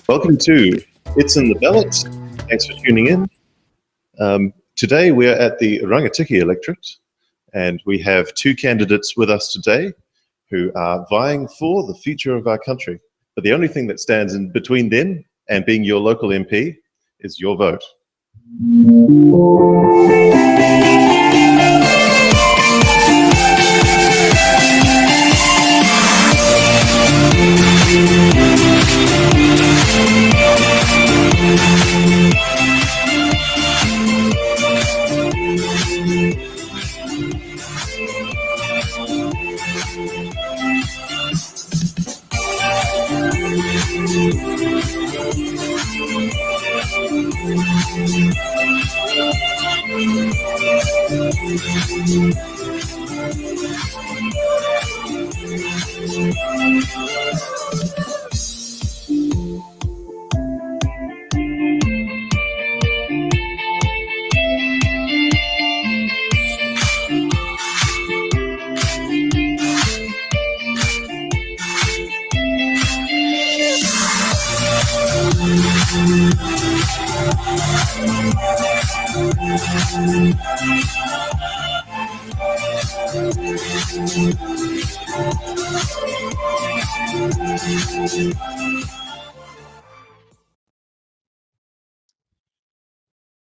Welcome to It's in the Ballot. Thanks for tuning in. Today we are at the RANGITÍKEI Electorate, and we have two candidates with us today who are vying for the future of our country. But the only thing that stands in between them and being your local MP is your vote.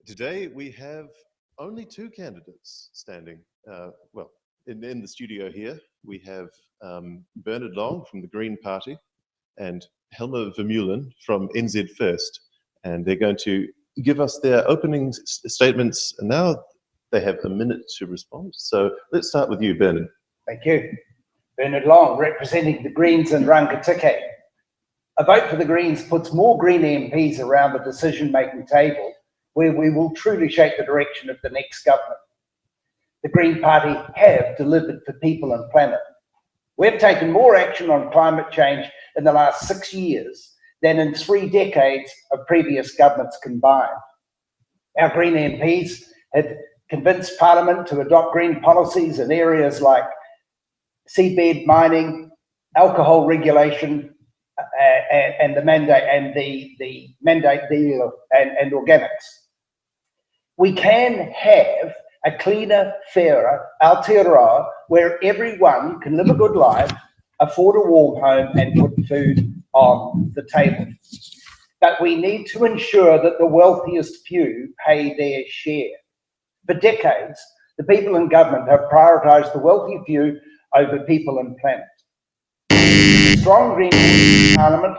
Today we have only two candidates standing. In the studio here, we have Bernard Long from the Green Party and Helma Vermeulen from NZ First. And they're going to give us their opening statements. And now they have a minute to respond. So let's start with you, Bernard. Thank you. Bernard Long, representing the Greens and RANGITÍKEI. A vote for the Greens puts more Green MPs around the decision-making table, where we will truly shape the direction of the next government. The Green Party have delivered for people and planet. We've taken more action on climate change in the last 6 years than in 3 decades of previous governments combined. Our Green MPs have convinced Parliament to adopt green policies in areas like seabed mining, alcohol regulation, and the mandate deal and organics. We can have a cleaner, fairer Aotearoa where everyone can live a good life, afford a warm home, and put food on the table. But we need to ensure that the wealthiest few pay their share. For decades, the people in government have prioritised the wealthy few over people and planet. Strong Green Parliament,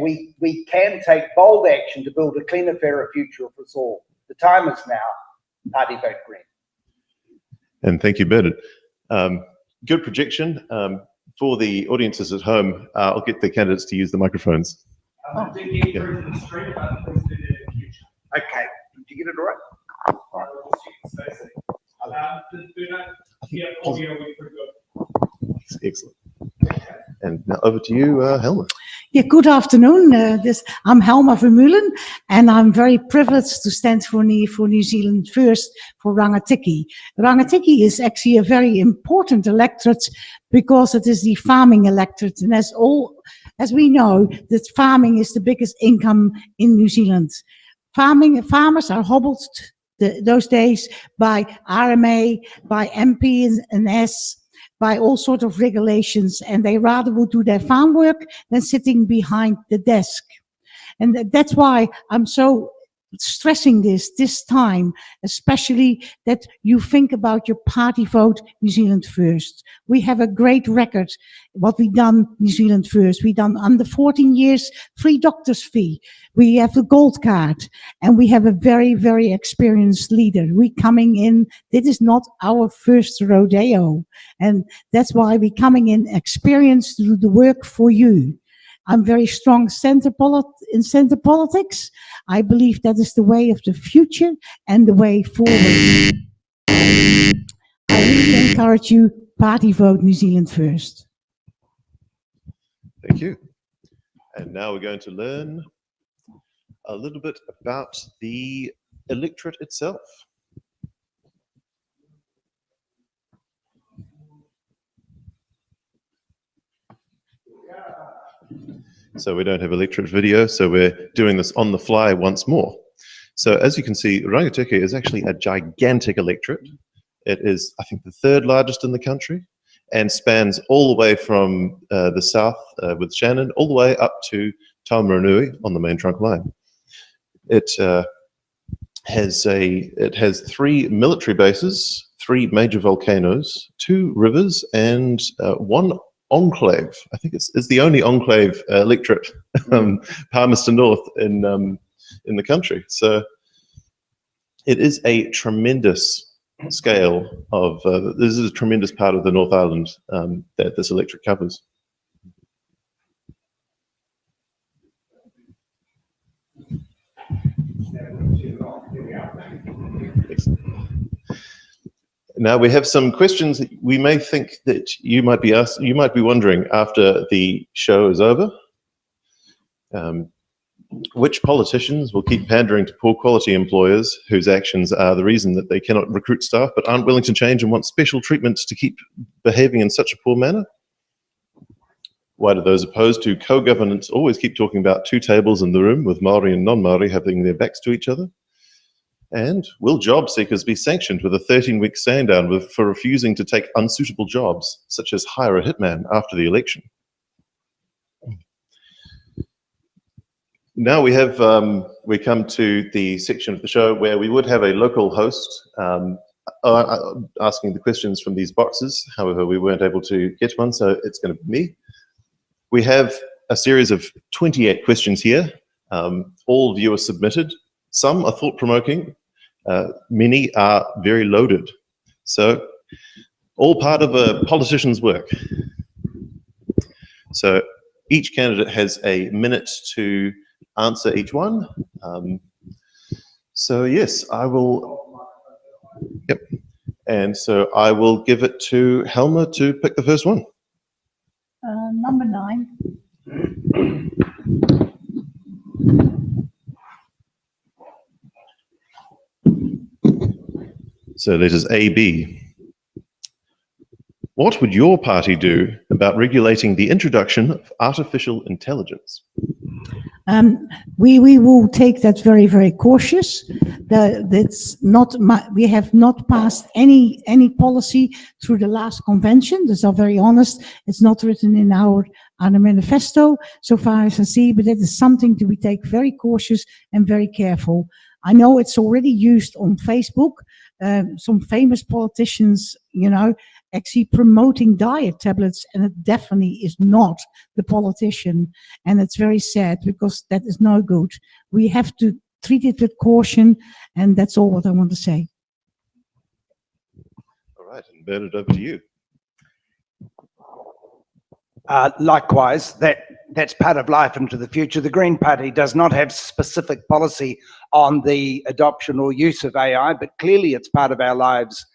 we can take bold action to build a cleaner, fairer future for us all. The time is now. Party vote Green. And thank you, Bernard. Good projection. For the audiences at home, I'll get the candidates to use the microphones. Okay, did you get it all right? Excellent. And now over to you, Helma. Yeah, good afternoon. I'm Helma Vermeulen, and I'm very privileged to stand for New Zealand First for RANGITÍKEI. RANGITÍKEI is actually a very important electorate because it is the farming electorate, and as we know, that farming is the biggest income in New Zealand. Farmers are hobbled those days by RMA, by MP&S, by all sorts of regulations, and they rather would do their farm work than sitting behind the desk. And that's why I'm so stressing this time, especially that you think about your party vote New Zealand First. We have a great record what we done New Zealand First. We done under 14 years free doctor's fee. We have the gold card, and we have a very, very experienced leader. We coming in, this is not our first rodeo, and that's why we coming in experienced to do the work for you. I'm very strong in center politics. I believe that is the way of the future and the way forward. I really encourage you, party vote New Zealand First. Thank you. And now we're going to learn a little bit about the electorate itself. So we don't have electorate video, so we're doing this on the fly once more. So as you can see, Rangitīkei is actually a gigantic electorate. It is, I think, the third largest in the country and spans all the way from the south with Shannon all the way up to Taumaranui on the main trunk line. It has 3 military bases, 3 major volcanoes, 2 rivers, and 1 enclave. I think it's the only enclave electorate, Palmerston North, in the country. So it is a tremendous scale of, this is a tremendous part of the North Island that this electorate covers. Excellent. Now we have some questions that we may think that you might be wondering after the show is over. Which politicians will keep pandering to poor quality employers whose actions are the reason that they cannot recruit staff but aren't willing to change and want special treatment to keep behaving in such a poor manner? Why do those opposed to co-governance always keep talking about 2 tables in the room with Māori and non-Māori having their backs to each other? And will job seekers be sanctioned with a 13-week stand-down for refusing to take unsuitable jobs, such as hire a hitman after the election? Now we come to the section of the show where we would have a local host asking the questions from these boxes. However, we weren't able to get one, so it's going to be me. We have a series of 28 questions here, all viewer submitted. Some are thought-provoking, many are very loaded. So, all part of a politician's work. So, each candidate has a minute to answer each one. So, yes, I will. Yep. And so I will give it to Helma to pick the first one. Number 9. So letters A, B. What would your party do about regulating the introduction of artificial intelligence? We will take that very, very cautious. We have not passed any policy through the last convention. These are very honest. It's not written in our manifesto, so far as I see, but it is something to be taken very cautious and very careful. I know it's already used on Facebook. Some famous politicians, actually promoting diet tablets, and it definitely is not the politician. And it's very sad because that is no good. We have to treat it with caution, and that's all what I want to say. All right, and Bernard, over to you. Likewise, that's part of life into the future. The Green Party does not have specific policy on the adoption or use of AI, but clearly it's part of our lives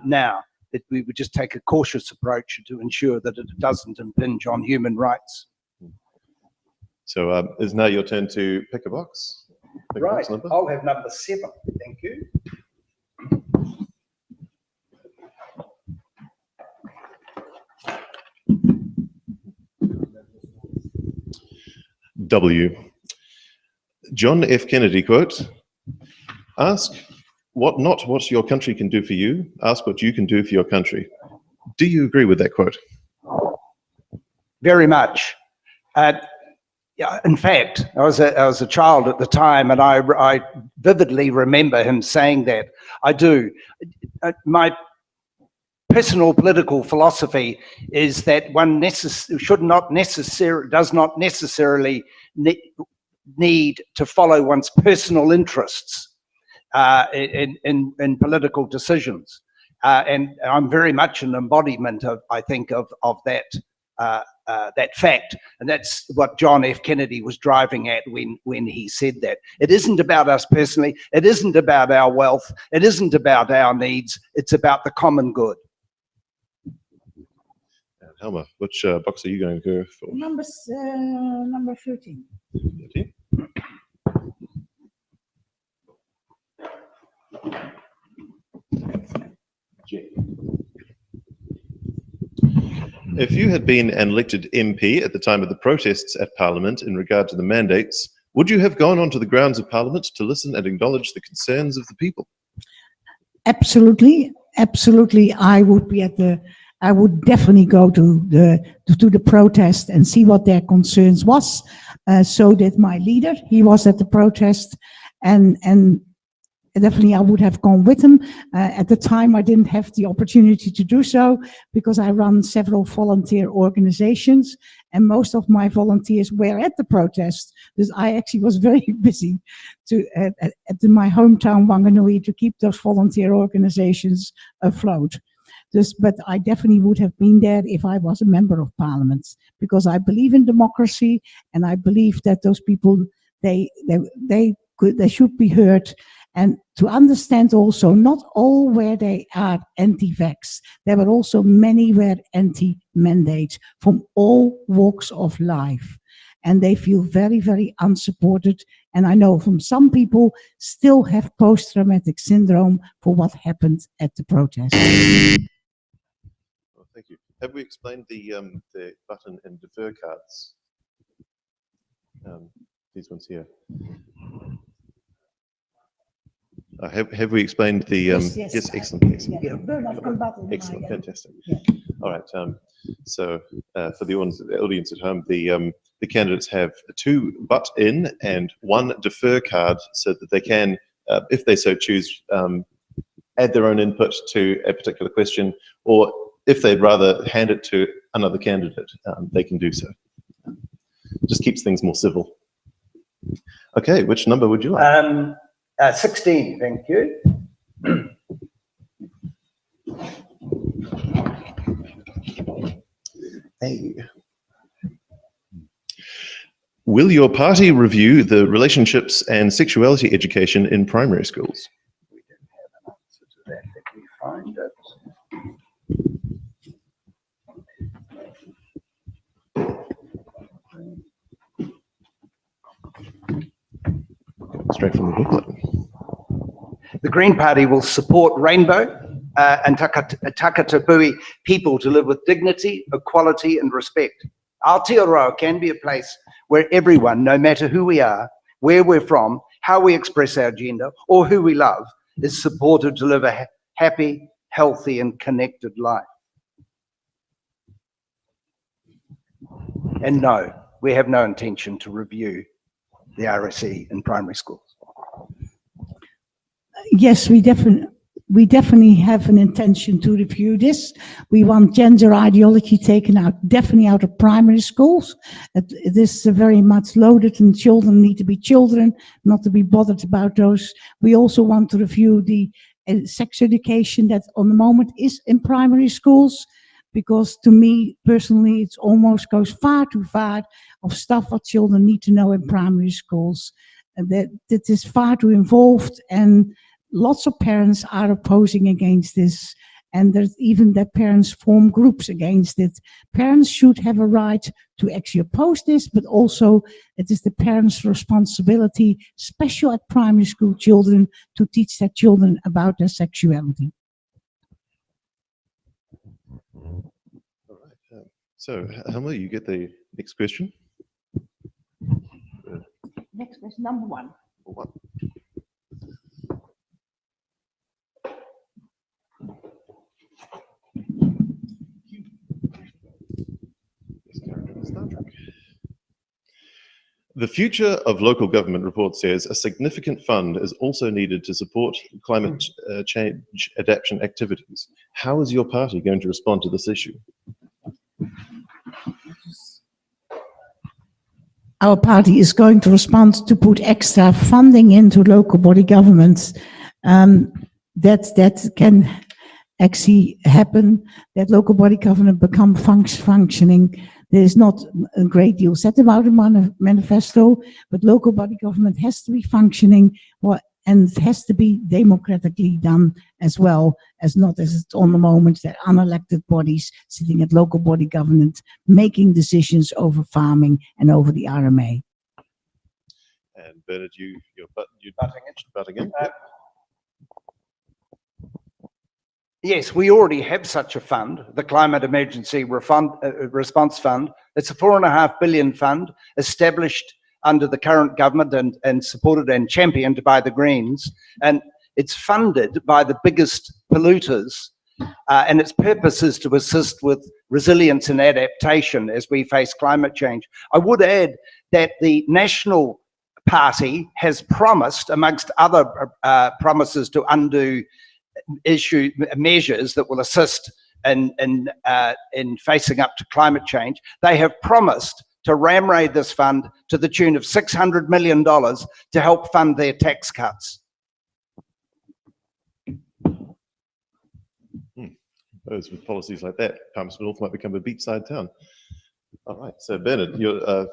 now. That we would just take a cautious approach to ensure that it doesn't impinge on human rights. So it's now your turn to pick a box. Right, I'll have number 7. Thank you. W. John F. Kennedy quote, ask not what your country can do for you, ask what you can do for your country. Do you agree with that quote? Very much. Yeah, in fact, I was a child at the time, and I vividly remember him saying that. I do. My personal political philosophy is that one does not necessarily need to follow one's personal interests in political decisions, and I'm very much an embodiment of, I think, of that fact, and that's what John F. Kennedy was driving at when he said that. It isn't about us personally. It isn't about our wealth. It isn't about our needs. It's about the common good. Helma, which box are you going to go for? Number 13. 13. If you had been an elected MP at the time of the protests at Parliament in regard to the mandates, would you have gone onto the grounds of Parliament to listen and acknowledge the concerns of the people? Absolutely, absolutely. I would definitely go to the protest and see what their concerns was. So did my leader. He was at the protest, and definitely I would have gone with him. At the time, I didn't have the opportunity to do so because I run several volunteer organizations, and most of my volunteers were at the protest. Because I actually was very busy at my hometown Wanganui to keep those volunteer organizations afloat. But I definitely would have been there if I was a member of Parliament, because I believe in democracy, and I believe that those people they should be heard. And to understand also, not all where they are anti-vax, there were also many were anti-mandate from all walks of life. And they feel very, very unsupported. And I know from some people still have post-traumatic syndrome for what happened at the protest. Well, thank you. Have we explained the button and defer cards? These ones here. Have we explained the Yes. excellent. Yeah, burn off the button. Excellent, fantastic. Yeah. All right. So for the audience at home, the candidates have 2 butt-in and 1 defer card, so that they can, if they so choose, add their own input to a particular question, or if they'd rather hand it to another candidate, they can do so. Just keeps things more civil. Okay, which number would you like? 16, thank you. Hey. Will your party review the relationships and sexuality education in primary schools? We don't have an answer to that. Let me find it. Straight from the booklet. The Green Party will support Rainbow and Takatapui people to live with dignity, equality and respect. Aotearoa can be a place where everyone, no matter who we are, where we're from, how we express our gender, or who we love, is supported to live a happy, healthy and connected life. And no, we have no intention to review the RSE in primary schools. Yes, we definitely have an intention to review this. We want gender ideology taken out, definitely out of primary schools. It is very much loaded, and children need to be children, not to be bothered about those. We also want to review the sex education that on the moment is in primary schools, because to me personally, it almost goes far too far of stuff what children need to know in primary schools. That is far too involved, and lots of parents are opposing against this, and there's even that parents form groups against it. Parents should have a right to actually oppose this, but also it is the parents' responsibility, especially at primary school children, to teach their children about their sexuality. All right. So, Helma, you get the next question. Next question, number 1. The Future of Local Government report says a significant fund is also needed to support climate change adaptation activities. How is your party going to respond to this issue? Our party is going to respond to put extra funding into local body governments. That can actually happen, that local body government become functioning. There is not a great deal said about the manifesto, but local body government has to be functioning, and it has to be democratically done as well, as not as it's on the moment that unelected bodies sitting at local body government making decisions over farming and over the RMA. And Bernard, you're butting in? Yep. Yes, we already have such a fund, the Climate Emergency Response Fund. It's a $4.5 billion fund established under the current government and supported and championed by the Greens. And it's funded by the biggest polluters. And its purpose is to assist with resilience and adaptation as we face climate change. I would add that the National Party has promised, amongst other promises to undo measures that will assist in facing up to climate change, they have promised to ram-raid this fund to the tune of $600 million to help fund their tax cuts. Those with policies like that, Palmerston North might become a beachside town. All right, so Bernard, I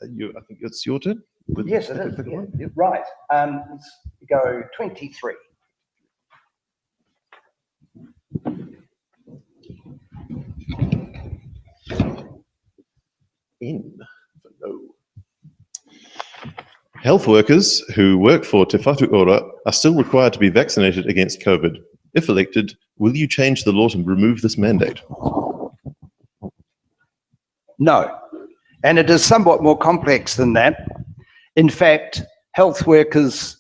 think it's your turn. Yes, it is. Yeah, you're right. Let's go 23. Health workers who work for Te Whatuora are still required to be vaccinated against COVID. If elected, will you change the law to remove this mandate? No, and it is somewhat more complex than that. In fact, health workers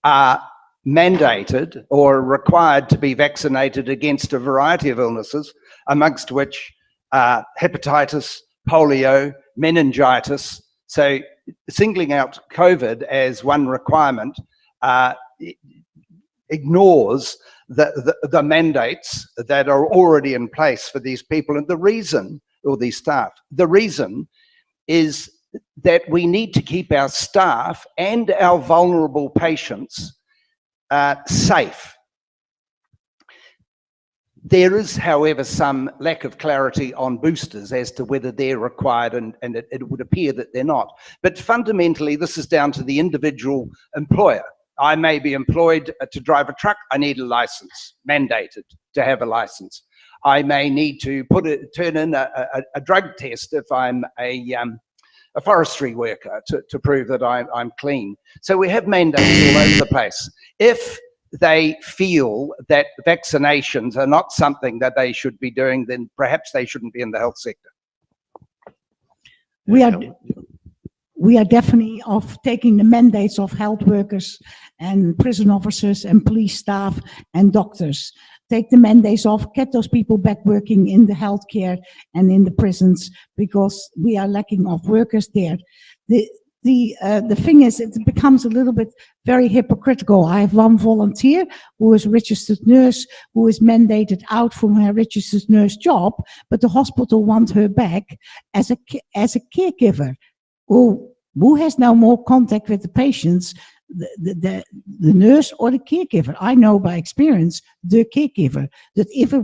are mandated or required to be vaccinated against a variety of illnesses, amongst which hepatitis, polio, meningitis. So singling out COVID as one requirement ignores the mandates that are already in place for these people. And the reason, or these staff, the reason is that we need to keep our staff and our vulnerable patients safe. There is, however, some lack of clarity on boosters as to whether they're required, and it would appear that they're not. But fundamentally, this is down to the individual employer. I may be employed to drive a truck. I need a license, mandated to have a license. I may need to turn in a drug test if I'm a forestry worker to prove that I'm clean. So we have mandates all over the place. If they feel that vaccinations are not something that they should be doing, then perhaps they shouldn't be in the health sector. We are definitely taking the mandates of health workers and prison officers and police staff and doctors. Take the mandates off, get those people back working in the healthcare and in the prisons, because we are lacking of workers there. The thing is, it becomes a little bit very hypocritical. I have one volunteer who is a registered nurse who is mandated out from her registered nurse job, but the hospital wants her back as a caregiver. Who has now more contact with the patients, the nurse or the caregiver? I know by experience the caregiver, that if there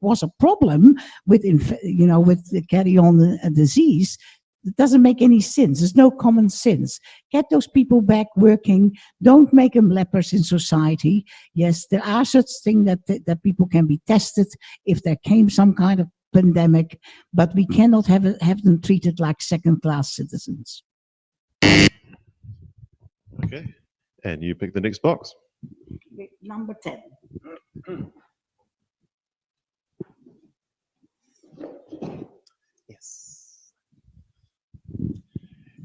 was a problem with the carry-on disease, it doesn't make any sense. There's no common sense. Get those people back working. Don't make them lepers in society. Yes, there are such things that people can be tested if there came some kind of pandemic, but we cannot have them treated like second-class citizens. Okay, and you pick the next box. Number 10. Yes.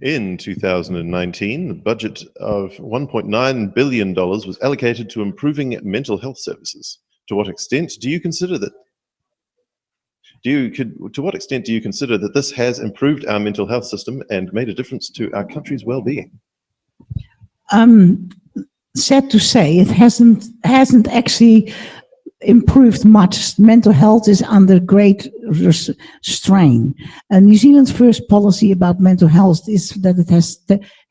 In 2019, the budget of $1.9 billion was allocated to improving mental health services. To what extent do you consider that? To what extent do you consider that this has improved our mental health system and made a difference to our country's well-being? Sad to say, it hasn't actually improved much. Mental health is under great strain. New Zealand's first policy about mental health is that it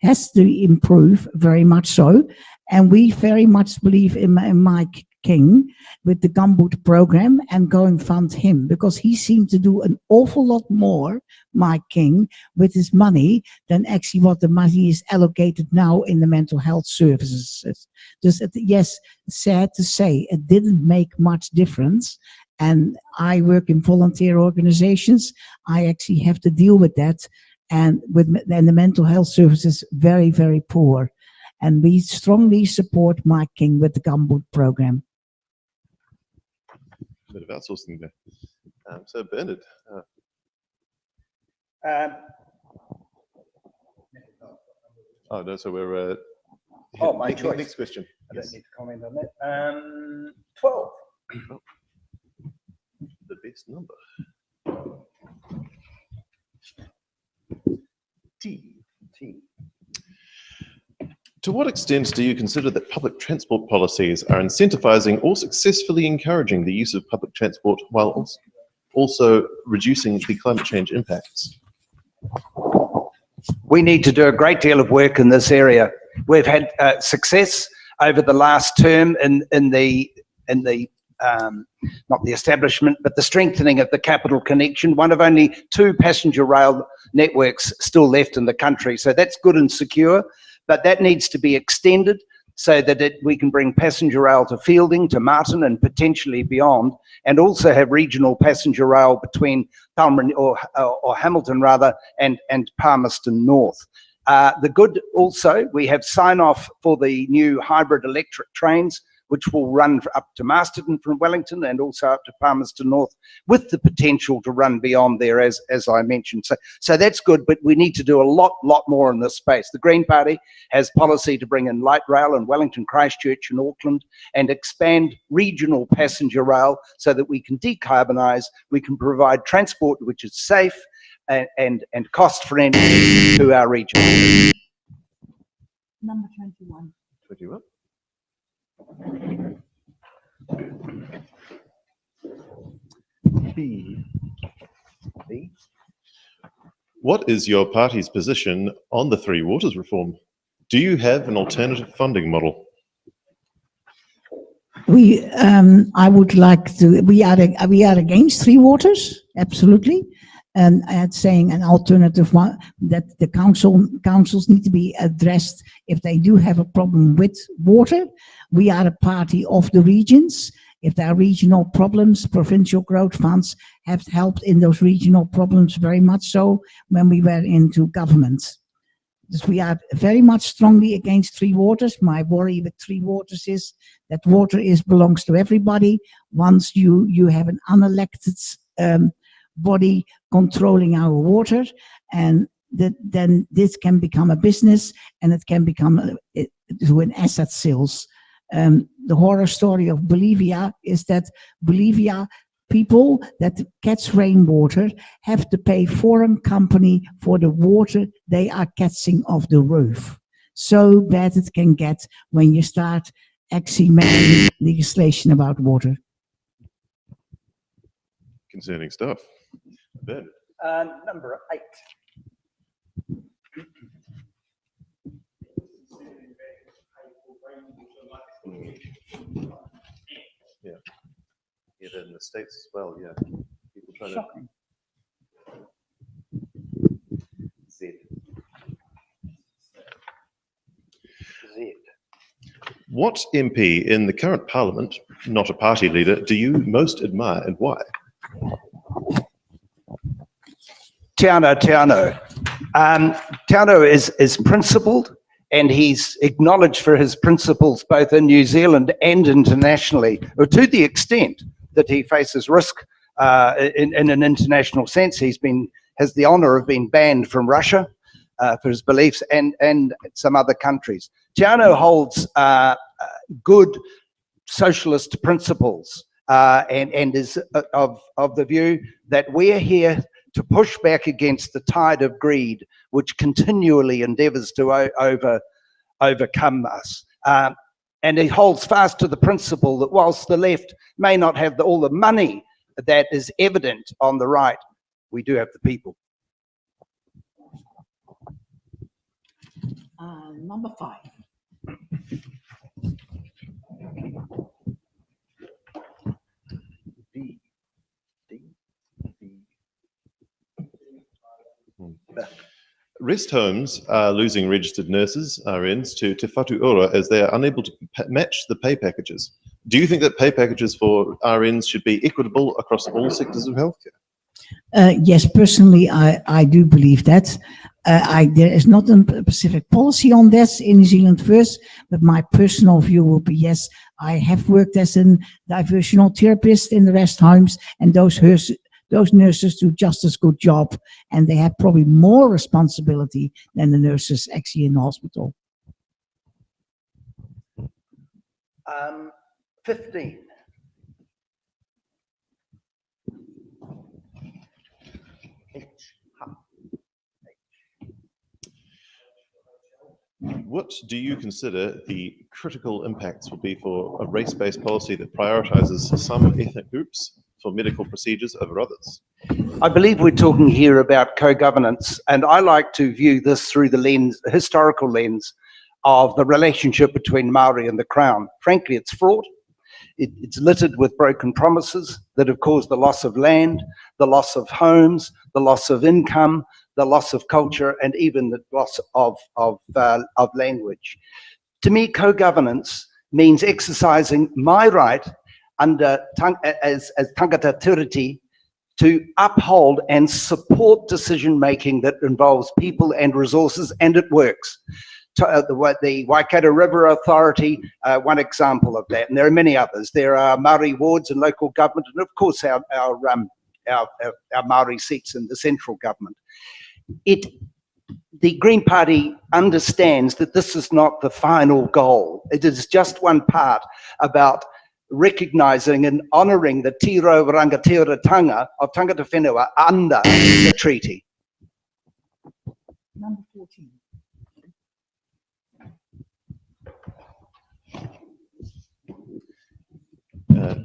has to improve, very much so. And we very much believe in Mike King with the Gumboot program and going fund him, because he seemed to do an awful lot more, Mike King, with his money than actually what the money is allocated now in the mental health services. Just, yes, sad to say, it didn't make much difference. And I work in volunteer organizations. I actually have to deal with that. And the mental health services very, very poor. And we strongly support Mike King with the Gumboot program. bit of outsourcing there. So Bernard, oh no, so we're Oh, my next, choice. next question. I Yes. don't need to comment on that. 12. The best number. T. To what extent do you consider that public transport policies are incentivizing or successfully encouraging the use of public transport while also reducing the climate change impacts? We need to do a great deal of work in this area. We've had success over the last term in the not the establishment, but the strengthening of the capital connection, one of only 2 passenger rail networks still left in the country. So that's good and secure, but that needs to be extended so that we can bring passenger rail to Fielding, to Martin, and potentially beyond, and also have regional passenger rail between Palmerston or Hamilton rather, and Palmerston North. The good also, we have sign-off for the new hybrid electric trains, which will run up to Masterton from Wellington and also up to Palmerston North, with the potential to run beyond there, as I mentioned. So that's good, but we need to do a lot more in this space. The Green Party has policy to bring in light rail in Wellington, Christchurch and Auckland, and expand regional passenger rail so that we can decarbonise, we can provide transport which is safe and cost-friendly to our region. Number 21. 21. B. What is your party's position on the Three Waters reform? Do you have an alternative funding model? I would like to. We are against Three Waters, absolutely, and saying an alternative one, that the councils need to be addressed if they do have a problem with water. We are a party of the regions. If there are regional problems, provincial growth funds have helped in those regional problems very much so when we were into government. So we are very much strongly against Three Waters. My worry with Three Waters is that water belongs to everybody. Once you have an unelected body controlling our water, and then this can become a business, and it can become to an asset sales. The horror story of Bolivia is that Bolivia people that catch rainwater have to pay foreign company for the water they are catching off the roof. So bad it can get when you start actually making legislation about water. Concerning stuff. Ben. Number 8. Yeah. Yeah, in the States as well, yeah. People trying Shocking. Z. Z. What MP in the current parliament, not a party leader, do you most admire and why? Tiano. Tiano is principled, and he's acknowledged for his principles both in New Zealand and internationally, or to the extent that he faces risk in an international sense. Has the honour of being banned from Russia for his beliefs and some other countries. Tiano holds good socialist principles and is of the view that we're here to push back against the tide of greed which continually endeavours to overcome us. And he holds fast to the principle that whilst the left may not have all the money that is evident on the right, we do have the people. Number 5. Rest homes are losing registered nurses, RNs, to Te Whatu Ora as they are unable to match the pay packages. Do you think that pay packages for RNs should be equitable across all sectors of healthcare? Yes, personally, I do believe that. There is not a specific policy on this in New Zealand First, but my personal view will be yes. I have worked as a diversional therapist in the rest homes, and those nurses do just as good job, and they have probably more responsibility than the nurses actually in the hospital. 15. What do you consider the critical impacts will be for a race-based policy that prioritizes some ethnic groups for medical procedures over others? I believe we're talking here about co-governance, and I like to view this through the historical lens of the relationship between Māori and the Crown. Frankly, it's fraught. It's littered with broken promises that have caused the loss of land, the loss of homes, the loss of income, the loss of culture, and even the loss of language. To me, co-governance means exercising my right as tangata tiriti to uphold and support decision-making that involves people and resources, and it works. The Waikato River Authority, one example of that, and there are many others. There are Māori wards in local government, and of course our Māori seats in the central government. The Green Party understands that this is not the final goal. It is just one part about recognising and honouring the tiro rangatiratanga of tangata whenua under the treaty. Number 14.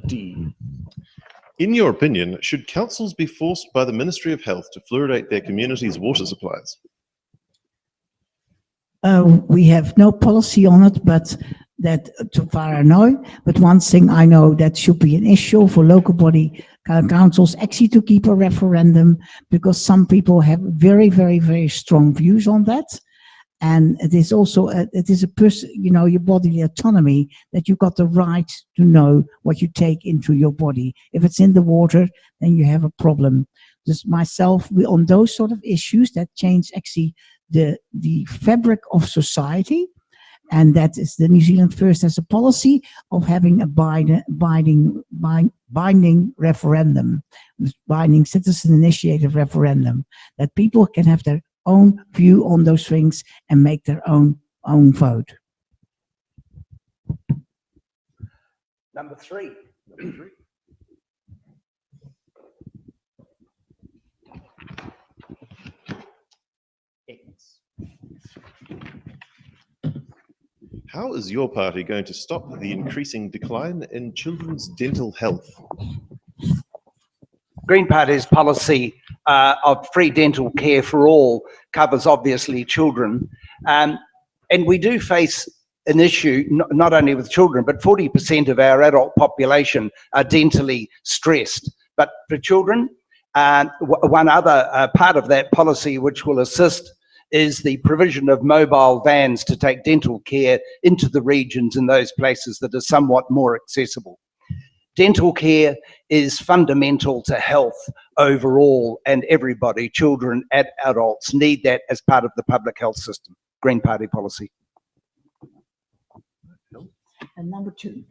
D. In your opinion, should councils be forced by the Ministry of Health to fluoridate their community's water supplies? We have no policy on it, but that too far I know. But one thing I know that should be an issue for local body councils actually to keep a referendum, because some people have very, very, very strong views on that. And it is also, it is a person, you know, your bodily autonomy, that you got the right to know what you take into your body. If it's in the water, then you have a problem. Just myself, on those sort of issues that change actually the fabric of society. And that is the New Zealand First has a policy of having a binding referendum, binding citizen initiated referendum, that people can have their own view on those things and make their own vote. Number 3. How is your party going to stop the increasing decline in children's dental health? Green Party's policy of free dental care for all covers obviously children, and we do face an issue not only with children, but 40% of our adult population are dentally stressed. But for children, one other part of that policy which will assist is the provision of mobile vans to take dental care into the regions in those places that are somewhat more accessible. Dental care is fundamental to health overall, and everybody, children and adults, need that as part of the public health system. Green Party policy. And number 2.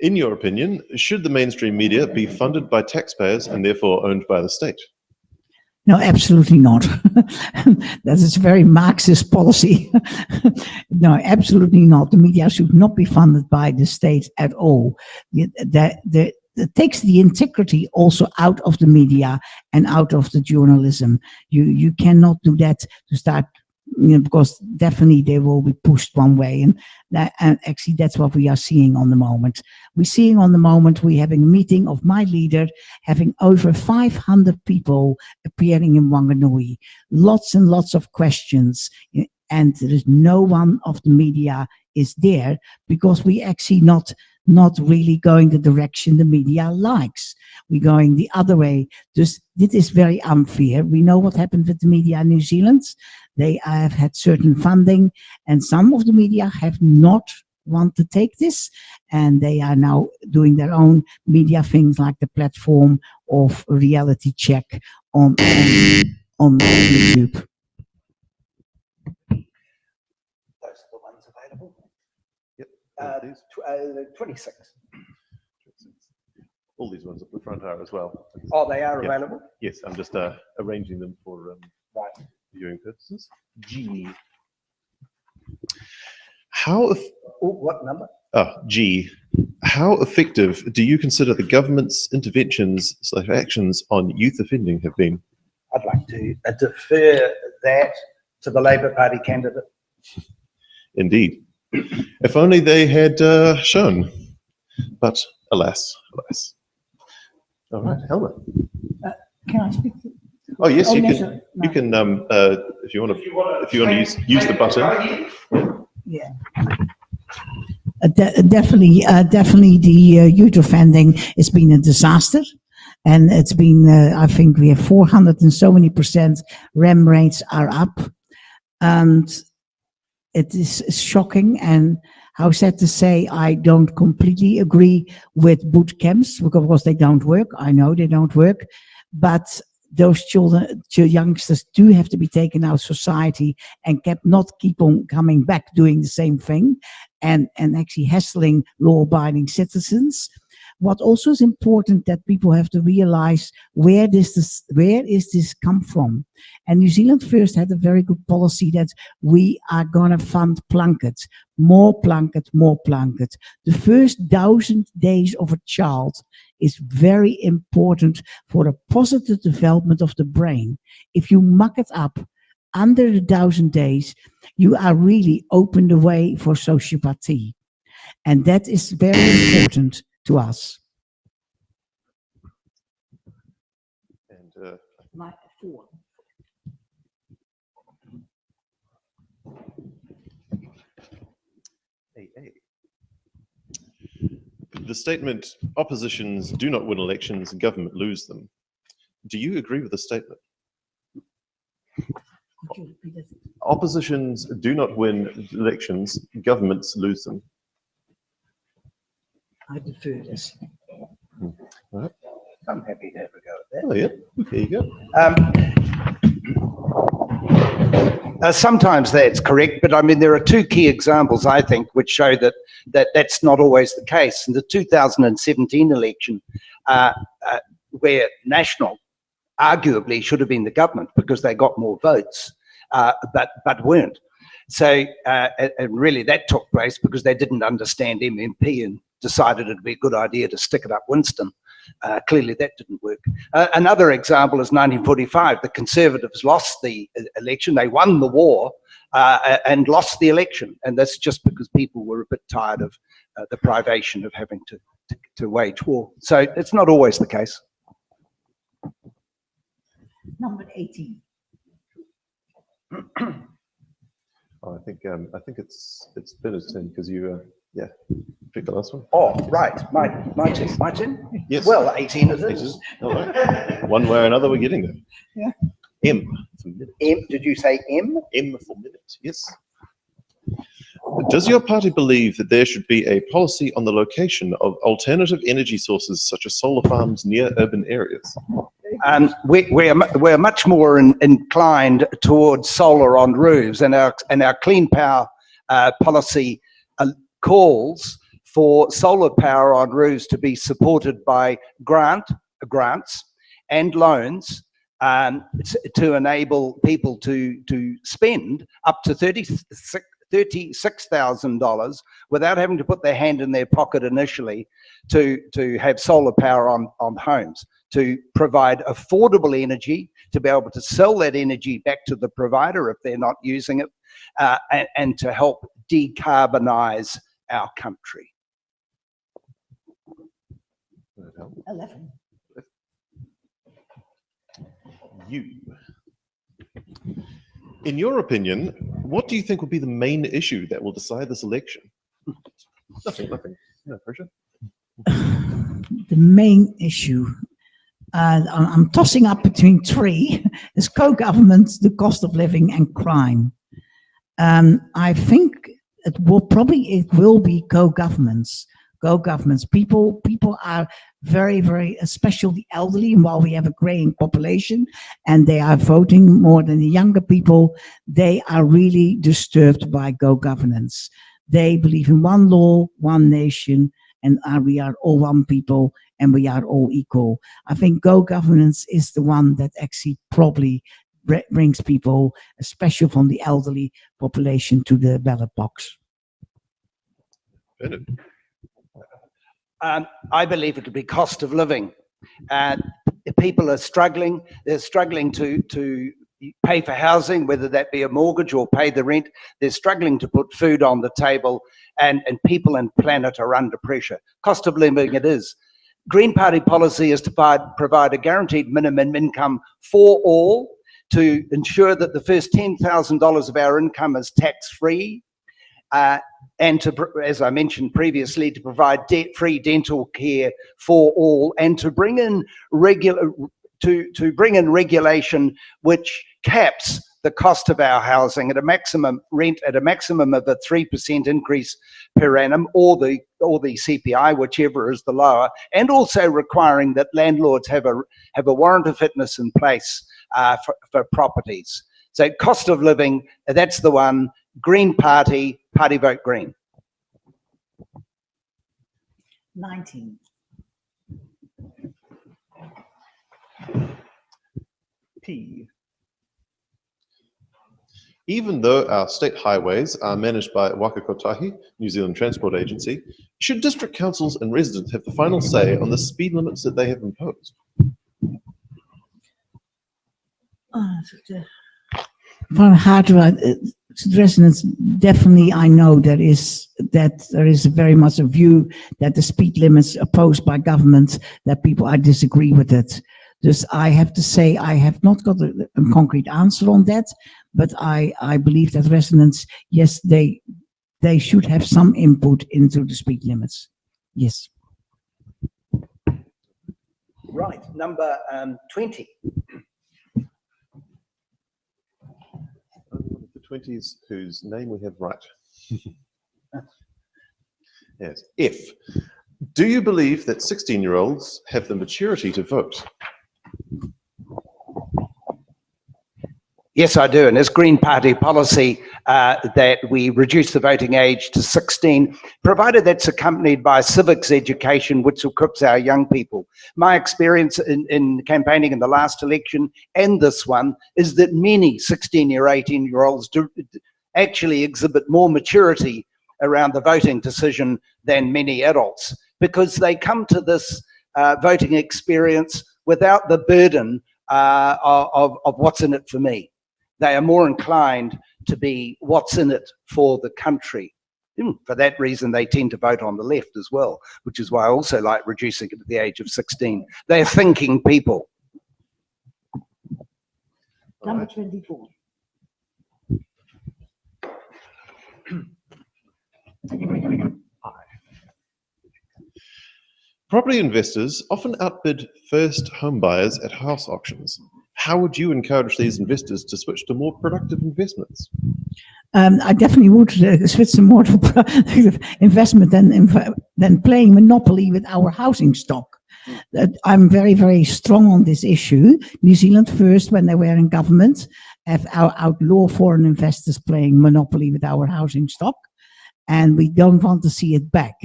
In your opinion, should the mainstream media be funded by taxpayers and therefore owned by the state? No, absolutely not. That is a very Marxist policy. No, absolutely not. The media should not be funded by the state at all. It takes the integrity also out of the media and out of the journalism. You cannot do that to start, you know, because definitely they will be pushed one way, and actually that's what we are seeing on the moment. We're having a meeting of my leader, having over 500 people appearing in Wanganui, lots and lots of questions, and there is no one of the media is there, because we actually not really going the direction the media likes. We're going the other way. This is very unfair. We know what happened with the media in New Zealand. They have had certain funding, and some of the media have not want to take this, and they are now doing their own media things like the platform of Reality Check on YouTube. Those are the ones available. Yep. 26. All these ones at the front are as well. Oh, they are Yep. available? Yes, I'm just arranging them for Right. viewing purposes. G. How? What number? G. How effective do you consider the government's interventions/actions on youth offending have been? I'd like to defer that to the Labour Party candidate. Indeed. If only they had shown. But alas, alas. All right, Helma. Can I speak? Oh yes, you can. sorry. You can. If you want to use the button. Yeah. Definitely, the youth offending has been a disaster. And it's been, I think we have 400 and so many % RAM rates are up. And it is shocking. And how sad to say, I don't completely agree with boot camps because they don't work. I know they don't work. But those youngsters do have to be taken out of society and not keep on coming back doing the same thing and actually hassling law-abiding citizens. What also is important that people have to realize where is this come from? And New Zealand First had a very good policy that we are going to fund Plunket, more Plunket, more Plunket. The first 1,000 days of a child is very important for the positive development of the brain. If you muck it up under the 1,000 days, you are really open the way for sociopathy. And that is very important to us. And Four. AA. The statement, oppositions do not win elections, government lose them. Do you agree with the statement? Oppositions do not win elections, governments lose them. I defer this. All right. I'm happy to have a go at that. Oh yeah, there you go. Sometimes that's correct, but I mean, there are two key examples, I think, which show that that's not always the case. In the 2017 election, where National arguably should have been the government because they got more votes, but weren't. So and really that took place because they didn't understand MMP and decided it'd be a good idea to stick it up Winston. Clearly that didn't work. Another example is 1945. The Conservatives lost the election. They won the war and lost the election. And that's just because people were a bit tired of the privation of having to wage war. So it's not always the case. Number 18. Oh, I think it's Ben's turn because you pick the last one. Oh, right, my turn. Yes. Well, 18 it is. All right. One way or another, we're getting there. Yeah. M for minute. M, did you say M? M for minute. Yes. Does your party believe that there should be a policy on the location of alternative energy sources such as solar farms near urban areas? We're much more inclined towards solar on roofs, and our clean power policy calls for solar power on roofs to be supported by grants and loans to enable people to spend up to $36,000 without having to put their hand in their pocket initially to have solar power on homes, to provide affordable energy, to be able to sell that energy back to the provider if they're not using it, and to help decarbonize our country. 11. You. In your opinion, what do you think will be the main issue that will decide this election? Nothing. No pressure. The main issue, I'm tossing up between three, is co-government, the cost of living, and crime. I think it will be co-governments, Go governments. People are very, very, especially the elderly, and while we have a graying population and they are voting more than the younger people, they are really disturbed by go governance. They believe in one law, one nation, and we are all one people and we are all equal. I think go governance is the one that actually probably brings people, especially from the elderly population, to the ballot box. Bennett. I believe it'll be cost of living. People are struggling. They're struggling to pay for housing, whether that be a mortgage or pay the rent. They're struggling to put food on the table, and people and planet are under pressure. Cost of living it is. Green Party policy is to provide a guaranteed minimum income for all, to ensure that the first $10,000 of our income is tax-free, and to, as I mentioned previously, to provide debt-free dental care for all, and to bring in regulation which caps the cost of our housing at a maximum rent at a maximum of a 3% increase per annum, or the CPI, whichever is the lower, and also requiring that landlords have a warrant of fitness in place for properties. So cost of living, that's the one. Green Party vote Green. 19. P. Even though our state highways are managed by Waka Kotahi, New Zealand Transport Agency, should district councils and residents have the final say on the speed limits that they have imposed? Van hard residents, definitely I know there is very much a view that the speed limits imposed by government, that people I disagree with it. Dus I have to say I have not got a concrete answer on that, but I believe that residents, yes, they should have some input into the speed limits. Yes. Right, number 20. The 20s whose name we have right. Yes. If. Do you believe that 16-year-olds have the maturity to vote? Yes, I do, and it's Green Party policy that we reduce the voting age to 16, provided that's accompanied by civics education, which equips our young people. My experience in campaigning in the last election and this one is that many 16 or 18-year-olds do actually exhibit more maturity around the voting decision than many adults, because they come to this voting experience without the burden of what's in it for me. They are more inclined to be what's in it for the country. For that reason, they tend to vote on the left as well, which is why I also like reducing it to the age of 16. They're thinking people. Number 24. Property investors often outbid first home buyers at house auctions. How would you encourage these investors to switch to more productive investments? I definitely would switch to more productive investment than playing Monopoly with our housing stock. I'm very, very strong on this issue. New Zealand First, when they were in government, have outlawed foreign investors playing Monopoly with our housing stock. And we don't want to see it back,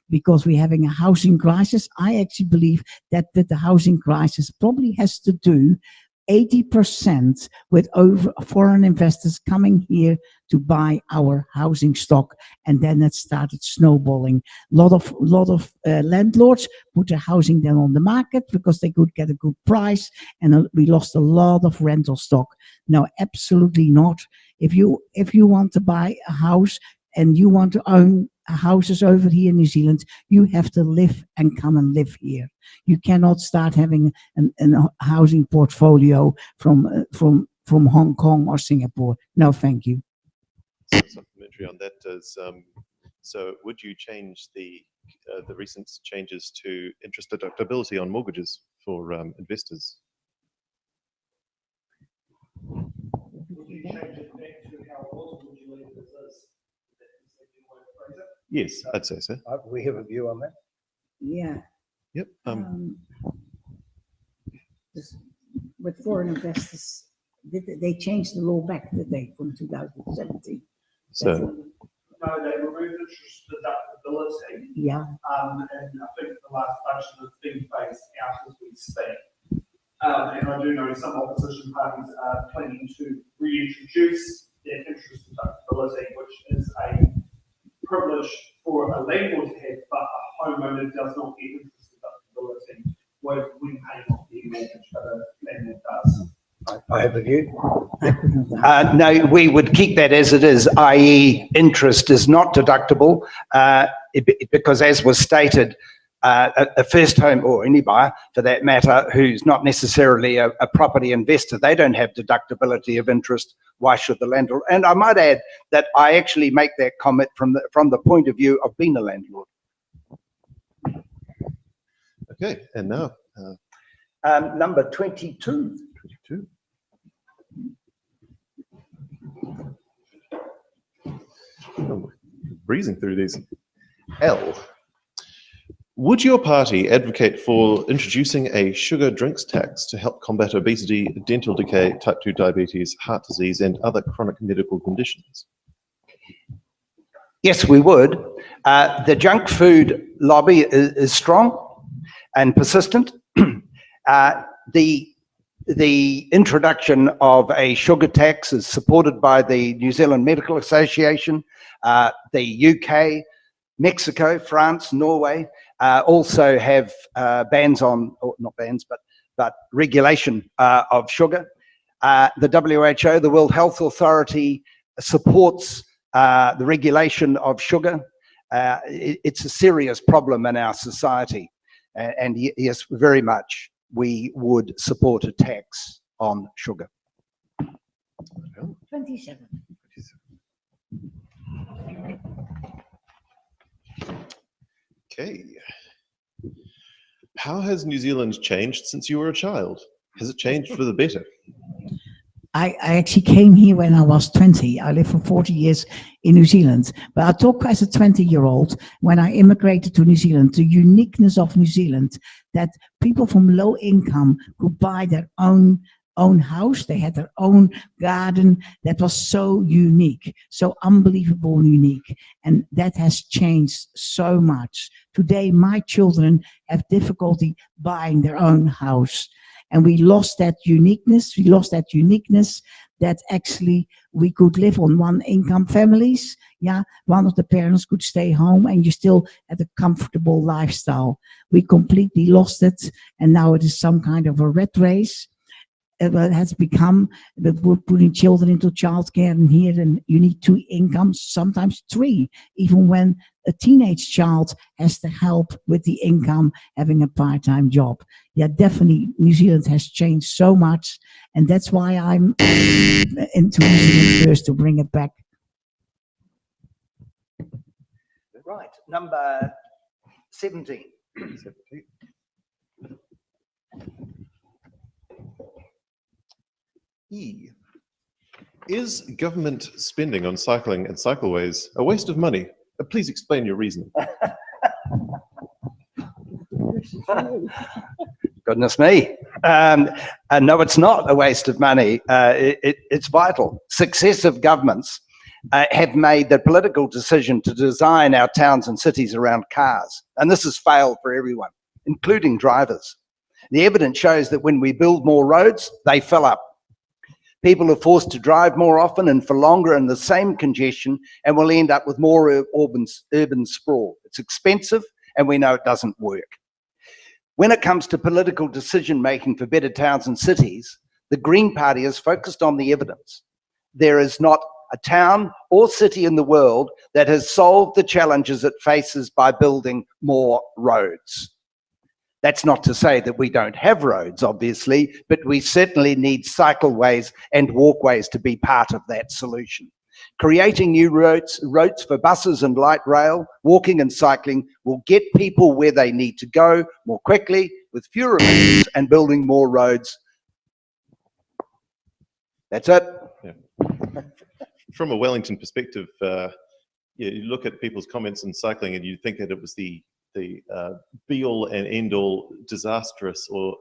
because we're having a housing crisis. I actually believe that the housing crisis probably has to do 80% with foreign investors coming here to buy our housing stock, and then it started snowballing. A lot of landlords put their housing then on the market because they could get a good price, and we lost a lot of rental stock. No, absolutely not. If you want to buy a house and you want to own houses over here in New Zealand, you have to live and come and live here. You cannot start having a housing portfolio from Hong Kong or Singapore. No, thank you. Supplementary on that is, so would you change the recent changes to interest deductibility on mortgages for investors? Yes, I'd say so. We have a view on that. Yeah. Yep. With foreign investors, they changed the law back, did they, from 2017? So, No, they removed interest deductibility. Yeah. And I think the last budget is being phased out as we speak. And I do know some opposition parties are planning to reintroduce their interest deductibility, which is a privilege for a landlord to have, but a homeowner does not get interest deductibility when paying off their mortgage, but a landlord does. I have a view. No, we would keep that as it is, i.e. interest is not deductible because, as was stated, a first home, or any buyer for that matter, who's not necessarily a property investor, they don't have deductibility of interest. Why should the landlord? And I might add that I actually make that comment from the point of view of being a landlord. okay, and now Number 22. 22. Oh, breezing through these. L. Would your party advocate for introducing a sugar drinks tax to help combat obesity, dental decay, type 2 diabetes, heart disease, and other chronic medical conditions? Yes, we would. The junk food lobby is strong and persistent. The introduction of a sugar tax is supported by the New Zealand Medical Association, the UK, Mexico, France, Norway also have bans on, or not bans, but regulation of sugar. The WHO, the World Health Authority, supports the regulation of sugar. It's a serious problem in our society, and yes, very much we would support a tax on sugar. 27. Okay. How has New Zealand changed since you were a child? Has it changed for the better? I actually came here when I was 20. I lived for 40 years in New Zealand. But I talk as a 20-year-old, when I immigrated to New Zealand, the uniqueness of New Zealand, that people from low income could buy their own house. They had their own garden. That was so unique, so unbelievable unique. And that has changed so much. Today, my children have difficulty buying their own house. And we lost that uniqueness. We lost that uniqueness that actually we could live on one income families. Yeah, one of the parents could stay home and you still had a comfortable lifestyle. We completely lost it. And now it is some kind of a rat race. It has become that we're putting children into childcare, and here and you need 2 incomes, sometimes 3, even when a teenage child has to help with the income, having a part-time job. Yeah, definitely New Zealand has changed so much, and that's why I'm into New Zealand first, to bring it back. Right, number 17. E. Is government spending on cycling and cycleways a waste of money? Please explain your reasoning. Goodness me. No, it's not a waste of money. It's vital. Successive governments have made the political decision to design our towns and cities around cars. And this has failed for everyone, including drivers. The evidence shows that when we build more roads, they fill up. People are forced to drive more often and for longer in the same congestion, and we'll end up with more urban sprawl. It's expensive, and we know it doesn't work. When it comes to political decision-making for better towns and cities, the Green Party is focused on the evidence. There is not a town or city in the world that has solved the challenges it faces by building more roads. That's not to say that we don't have roads, obviously, but we certainly need cycleways and walkways to be part of that solution. Creating new routes for buses and light rail, walking and cycling will get people where they need to go more quickly, with fewer emissions, and building more roads. That's it. Yeah. From a Wellington perspective, yeah, you look at people's comments on cycling and you think that it was the be-all and end-all disastrous or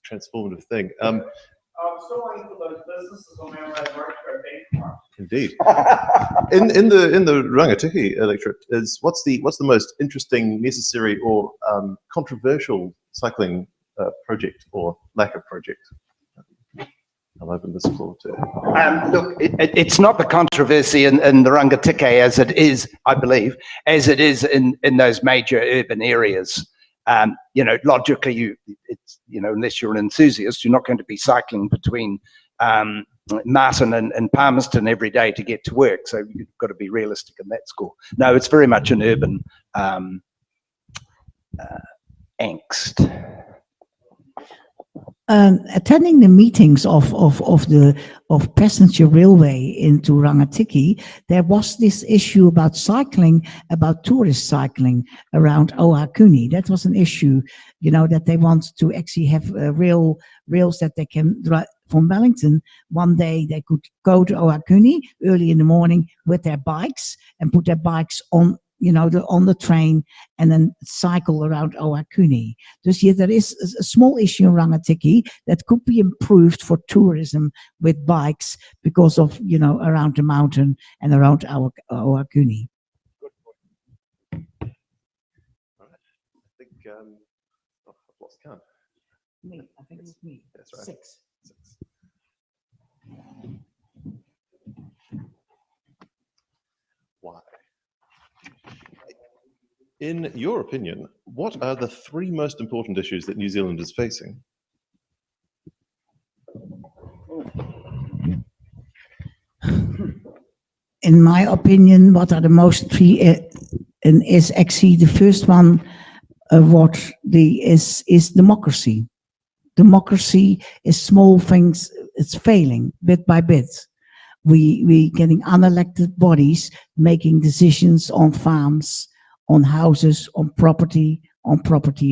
transformative thing. I'm still waiting for those businesses on our road to go bankrupt. Indeed. in the Rangitīkei electorate, what's the most interesting, necessary, or controversial cycling project or lack of project? I'll open this floor to. Look, it's not the controversy in the Rangitīkei as it is, I believe, as it is in those major urban areas. You know, logically, unless you're an enthusiast, you're not going to be cycling between Martin and Palmerston every day to get to work. So you've got to be realistic in that score. No, it's very much an urban angst. Attending the meetings of passenger railway into Rangitīkei, there was this issue about cycling, about tourist cycling around Oakuni. That was an issue, you know, that they want to actually have rails that they can drive from Wellington. One day they could go to Oakuni early in the morning with their bikes and put their bikes on, you know, on the train and then cycle around Oakuni. Dus yeah, there is a small issue in Rangitīkei that could be improved for tourism with bikes because of, you know, around the mountain and around Oakuni. Good point. All right. I think I've lost count. Me, I think it's me. That's right. Six. Why? In your opinion, what are the 3 most important issues that New Zealand is facing? In my opinion, what are the most 3, and is actually the first one, is democracy. Democracy is small things, it's failing bit by bit. We getting unelected bodies making decisions on farms, on houses, on property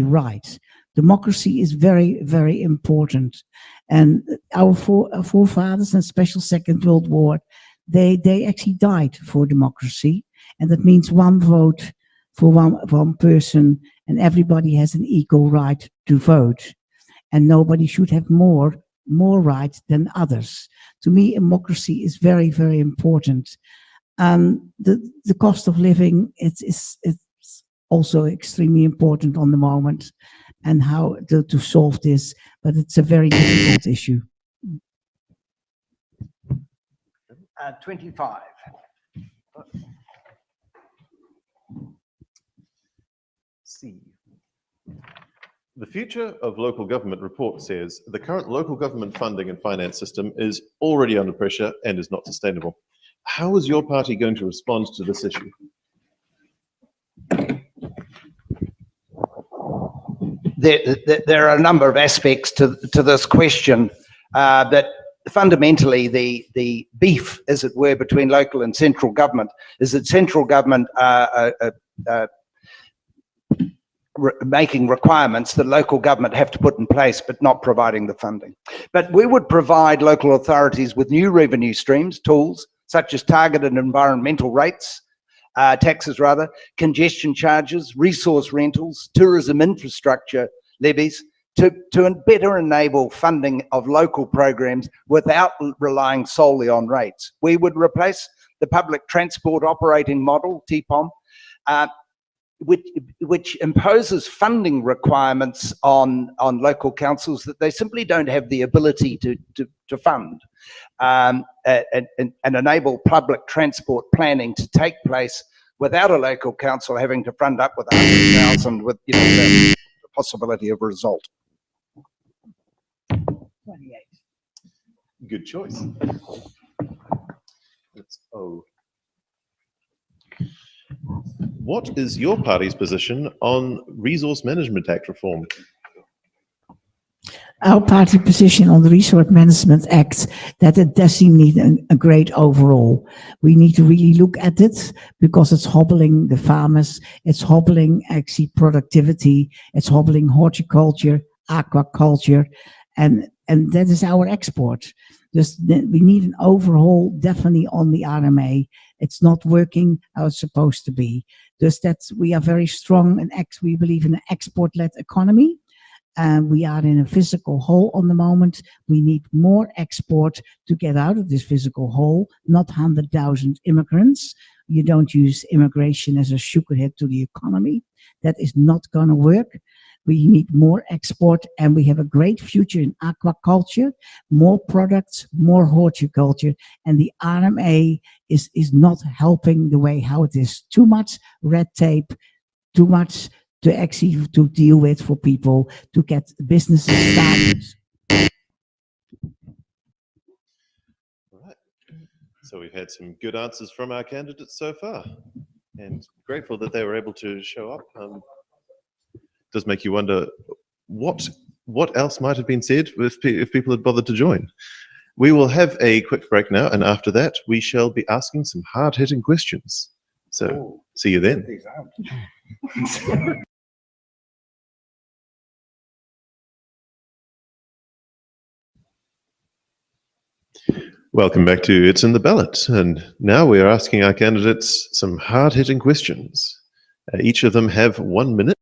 rights. Democracy is very, very important. And our forefathers in special Second World War, they actually died for democracy. And that means one vote for one person, and everybody has an equal right to vote. And nobody should have more rights than others. To me, democracy is very, very important. The cost of living, it's also extremely important on the moment, and how to solve this, but it's a very difficult issue. 25. C. The Future of Local Government report says the current local government funding and finance system is already under pressure and is not sustainable. How is your party going to respond to this issue? There are a number of aspects to this question that fundamentally the beef, as it were, between local and central government is that central government making requirements that local government have to put in place, but not providing the funding. But we would provide local authorities with new revenue streams, tools, such as targeted environmental rates, taxes rather, congestion charges, resource rentals, tourism infrastructure levies, to better enable funding of local programs without relying solely on rates. We would replace the public transport operating model, TPOM, which imposes funding requirements on local councils that they simply don't have the ability to fund, and enable public transport planning to take place without a local council having to fund up with 100,000 with, you know, the possibility of a result. 28. Good choice. That's O. What is your party's position on Resource Management Act reform? Our party position on the Resource Management Act, that it doesn't need a great overall. We need to really look at it because it's hobbling the farmers, it's hobbling actually productivity, it's hobbling horticulture, aquaculture, and that is our export. We need an overhaul definitely on the RMA. It's not working how it's supposed to be. We are very strong and we believe in an export-led economy. We are in a physical hole on the moment. We need more export to get out of this physical hole, not 100,000 immigrants. You don't use immigration as a sugarhead to the economy. That is not going to work. We need more export, and we have a great future in aquaculture, more products, more horticulture, and the RMA is not helping the way how it is. Too much red tape, too much to actually to deal with for people to get businesses started. All right. So we've had some good answers from our candidates so far, and grateful that they were able to show up. Does make you wonder what else might have been said if people had bothered to join. We will have a quick break now, and after that we shall be asking some hard-hitting questions. So see you then. Welcome back to It's in the Ballot, and now we are asking our candidates some hard-hitting questions. Each of them have 1 minute.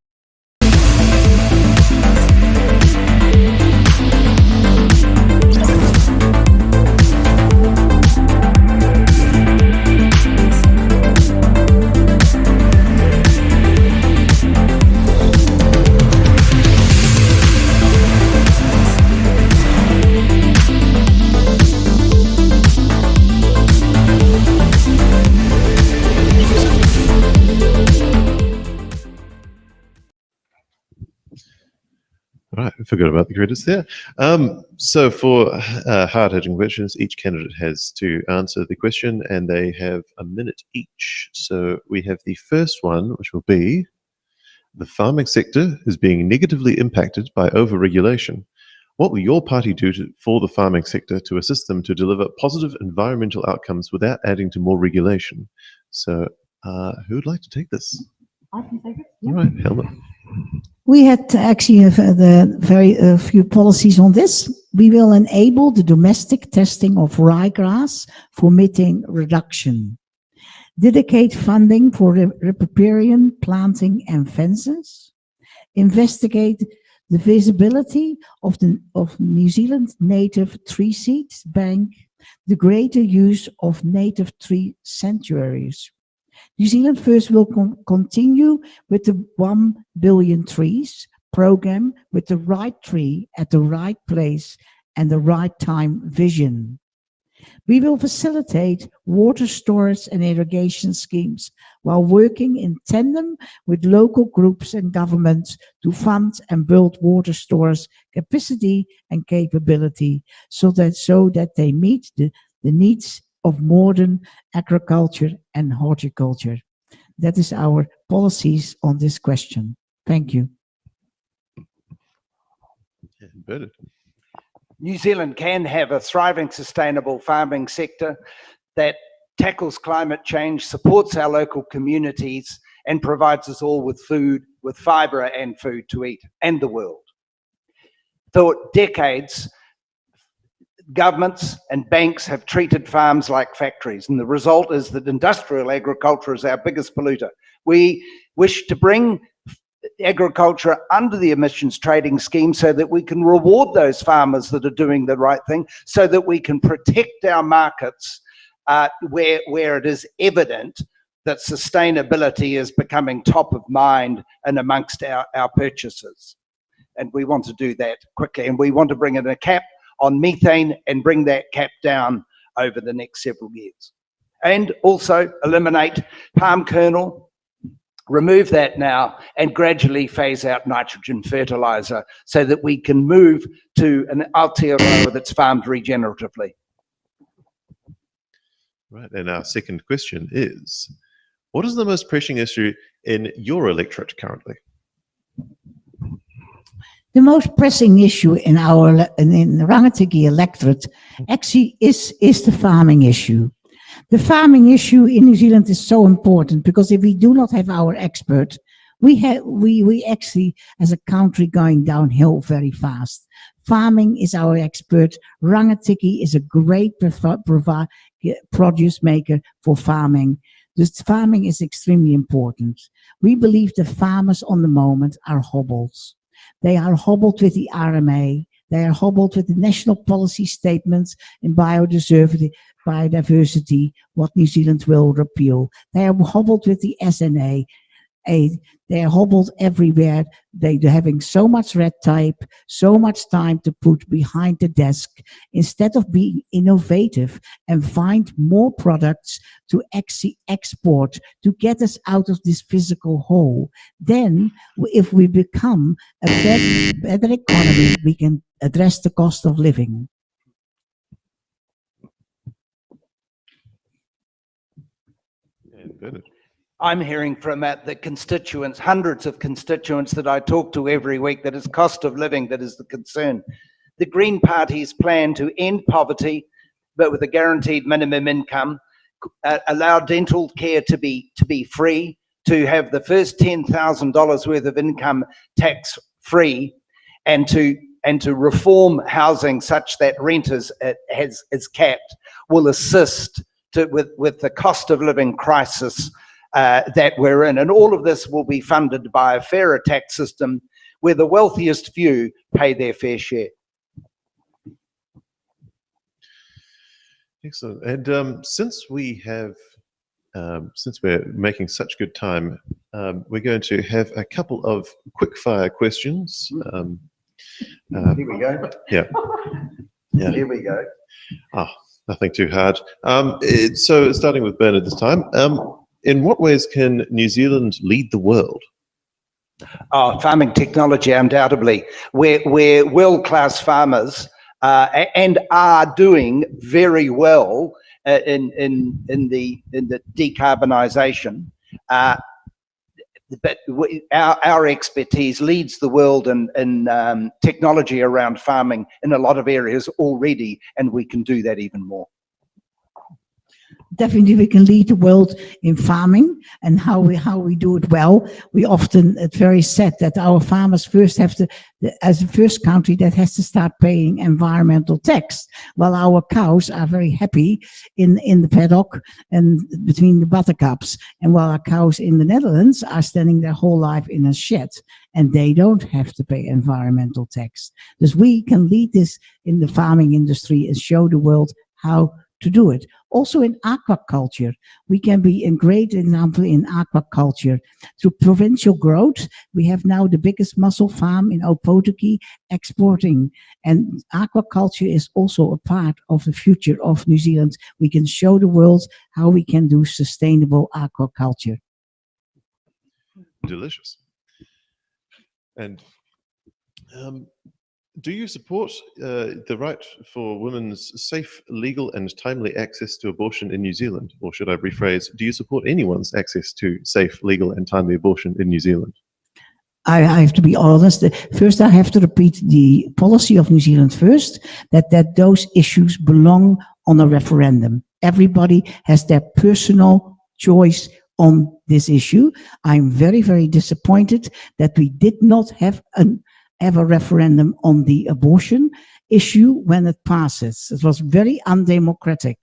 Right, I forgot about the credits there. So for hard-hitting questions, each candidate has to answer the question, and they have 1 minute each. So we have the first one, which will be, the farming sector is being negatively impacted by over-regulation. What will your party do for the farming sector to assist them to deliver positive environmental outcomes without adding to more regulation? So who would like to take this? I can take it. All right, Helma. We had actually very few policies on this. We will enable the domestic testing of ryegrass for methane reduction. Dedicate funding for riparian planting and fences. Investigate the visibility of New Zealand native tree seeds bank. The greater use of native tree sanctuaries. New Zealand First will continue with the 1 billion trees program with the right tree at the right place and the right time vision. We will facilitate water storage and irrigation schemes while working in tandem with local groups and governments to fund and build water storage capacity and capability so that they meet the needs of modern agriculture and horticulture. That is our policies on this question. Thank you. Bernard. New Zealand can have a thriving, sustainable farming sector that tackles climate change, supports our local communities, and provides us all with food, with fibre and food to eat, and the world. For decades, governments and banks have treated farms like factories, and the result is that industrial agriculture is our biggest polluter. We wish to bring agriculture under the emissions trading scheme so that we can reward those farmers that are doing the right thing, so that we can protect our markets where it is evident that sustainability is becoming top of mind and amongst our purchases. And we want to do that quickly, and we want to bring in a cap on methane and bring that cap down over the next several years. And also eliminate palm kernel, remove that now, and gradually phase out nitrogen fertilizer so that we can move to an Aotearoa that's farmed regeneratively. Right, and our second question is, what is the most pressing issue in your electorate currently? The most pressing issue in the Rangitīkei electorate actually is the farming issue. The farming issue in New Zealand is so important because if we do not have our expert, We actually, as a country, going downhill very fast. Farming is our expert. Rangitīkei is a great produce maker for farming. This farming is extremely important. We believe the farmers on the moment are hobbled. They are hobbled with the RMA. They are hobbled with the national policy statements in biodiversity, what New Zealand will repeal. They are hobbled with the SNA. They're hobbled everywhere. They're having so much red tape, so much time to put behind the desk, instead of being innovative and find more products to actually export, to get us out of this physical hole. Then, if we become a better economy, we can address the cost of living. And Bernard. I'm hearing from the constituents, hundreds of constituents that I talk to every week, that is cost of living that is the concern. The Green Party's plan to end poverty, but with a guaranteed minimum income, allow dental care to be free, to have the first $10,000 worth of income tax free, and to reform housing such that rent is capped, will assist with the cost of living crisis that we're in. And all of this will be funded by a fairer tax system where the wealthiest few pay their fair share. Excellent. And since we're making such good time, we're going to have a couple of quick fire questions. Here we go. Yeah. Yeah. Here we go. Nothing too hard. So starting with Bernard this time. In what ways can New Zealand lead the world? Farming technology, undoubtedly. We're world-class farmers and are doing very well in the decarbonisation. But our expertise leads the world in technology around farming in a lot of areas already, and we can do that even more. Definitely, we can lead the world in farming, and how we do it well. It's very sad that our farmers first have to, as the first country that has to start paying environmental tax, while our cows are very happy in the paddock and between the buttercups, and while our cows in the Netherlands are standing their whole life in a shed, and they don't have to pay environmental tax. Because we can lead this in the farming industry and show the world how to do it. Also in aquaculture, we can be a great example in aquaculture. Through provincial growth, we have now the biggest mussel farm in Aotearoa exporting. And aquaculture is also a part of the future of New Zealand. We can show the world how we can do sustainable aquaculture. Delicious. And do you support the right for women's safe, legal and timely access to abortion in New Zealand? Or should I rephrase, do you support anyone's access to safe, legal and timely abortion in New Zealand? I have to be honest. First, I have to repeat the policy of New Zealand first, that those issues belong on a referendum. Everybody has their personal choice on this issue. I'm very, very disappointed that we did not have a referendum on the abortion issue when it passes. It was very undemocratic,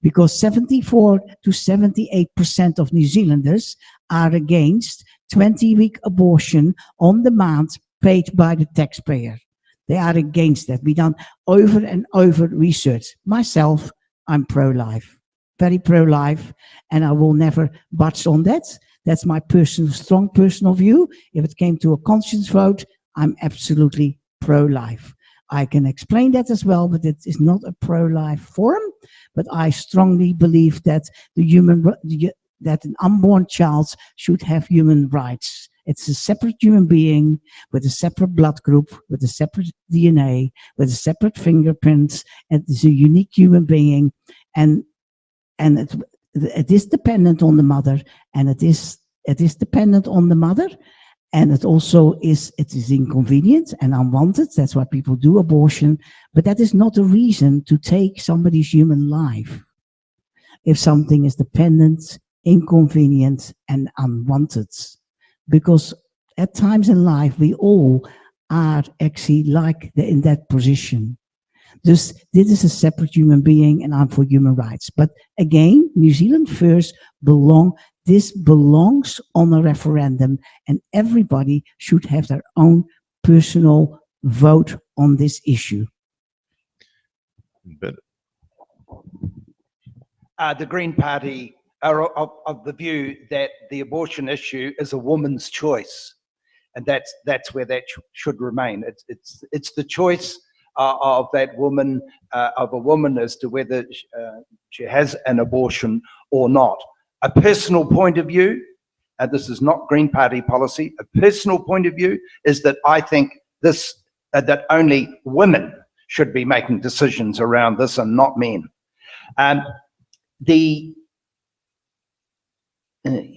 because 74 to 78% of New Zealanders are against 20-week abortion on demand paid by the taxpayer. They are against that. We done over and over research. Myself, I'm pro-life, very pro-life, and I will never budge on that. That's my strong personal view. If it came to a conscience vote, I'm absolutely pro-life. I can explain that as well, but it is not a pro-life forum. But I strongly believe that that an unborn child should have human rights. It's a separate human being with a separate blood group, with a separate DNA, with a separate fingerprints. It is a unique human being, and it is dependent on the mother, and it is dependent on the mother. And it also is inconvenient and unwanted. That's why people do abortion. But that is not a reason to take somebody's human life. If something is dependent, inconvenient, and unwanted, because at times in life we all are actually like in that position. Dus dit is a separate human being and I'm for human rights. But again, New Zealand First this belongs on a referendum and everybody should have their own personal vote on this issue. But The Green Party are of the view that the abortion issue is a woman's choice, and that's where that should remain. It's the choice of that woman, of a woman, as to whether she has an abortion or not. A personal point of view, and this is not Green Party policy, a personal point of view is that I think that only women should be making decisions around this and not men.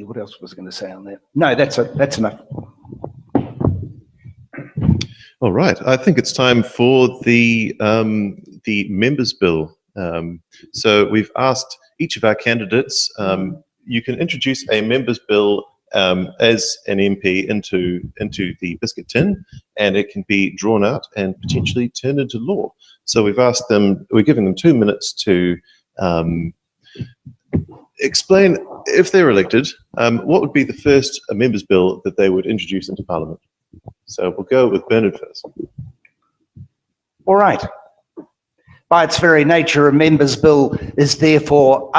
What else was I going to say on that? No, that's enough. all right, I think it's time for the members' bill. So we've asked each of our candidates. You can introduce a members' bill as an MP into the biscuit tin, and it can be drawn out and potentially turned into law. So we've asked them, we're giving them 2 minutes to explain, if they're elected, what would be the first members' bill that they would introduce into Parliament. So we'll go with Bernard first. All right. By its very nature, a members' bill is therefore